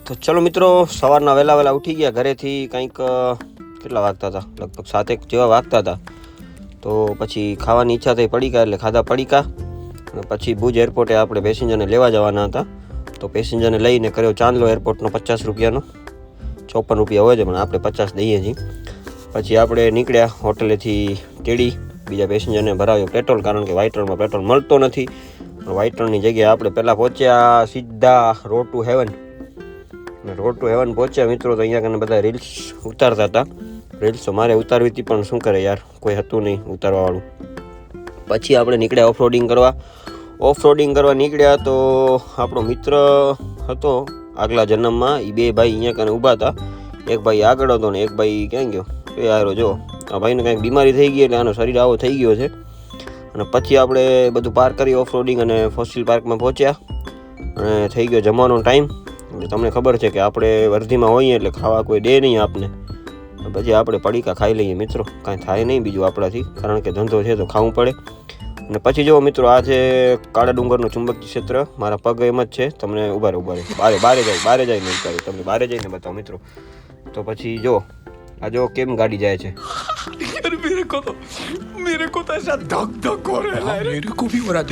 તો ચલો મિત્રો, સવારના વહેલા ઉઠી ગયા ઘરેથી. કંઈક કેટલા વાગતા હતા, લગભગ 7 જેવા વાગતા હતા. તો પછી ખાવાની ઈચ્છા થઈ પડીકા, એટલે ખાધા પડીકા. અને પછી ભુજ એરપોર્ટે આપણે પેસેન્જરને લેવા જવાના હતા. તો પેસેન્જરને લઈને કર્યો ચાંદલો એરપોર્ટનો 50 રૂપિયાનો. 54 રૂપિયા હોય છે પણ આપણે 50 દઈએ છીએ. પછી આપણે નીકળ્યા હોટલેથી તેડી. બીજા પેસેન્જરને ભરાવ્યો પેટ્રોલ, કારણ કે વ્હાઇટ રોડમાં પેટ્રોલ મળતો નથી. વ્હાઇટ રોડની જગ્યાએ આપણે પહેલાં પહોંચ્યા સીધા road to heaven. Road to heaven પહોંચ્યા મિત્રો, તો અહીંયા કને બધા રીલ્સ ઉતારતા હતા. રીલ્સ તો મારે ઉતારવી હતી પણ શું કરે યાર, કોઈ હતું નહીં ઉતારવાવાળું. પછી આપણે નીકળ્યા ઓફ રોડિંગ કરવા નીકળ્યા. તો આપણો મિત્ર હતો આગલા જન્મમાં, એ 2 ભાઈ અહીંયા કને ઊભા હતા. એક ભાઈ આગળ હતો ને એક ભાઈ ક્યાં ગયો એ આરો. જો આ ભાઈને કંઈક બીમારી થઈ ગઈ, એટલે આનો શરીર આવો થઈ ગયો છે. અને પછી આપણે બધું પાર કરી ઓફ રોડિંગ અને ફોસિલ પાર્કમાં પહોંચ્યા. અને થઈ ગયો જમવાનો ટાઈમ. તમને ખબર છે કે આપણે વર્ધીમાં હોઈએ એટલે ખાવા કોઈ દે નહીં આપને. પછી આપણે પડીકા ખાઈ લઈએ મિત્રો, કાંઈ થાય નહીં બીજું આપણાથી, કારણ કે ધંધો છે તો ખાવું પડે. અને પછી જુઓ મિત્રો, આ છે કાળા ડુંગરનું ચુંબકીય ક્ષેત્ર. મારા પગ એમ જ છે, તમને ઉભા રહે બારે જઈને ઉતારી, તમને બારે જઈને બતાવો મિત્રો. તો પછી જો આ જો કેમ ગાડી જાય છે. मेरे को तो ऐसा धक धक हो रहा है, मेरे को भी हो रहा है.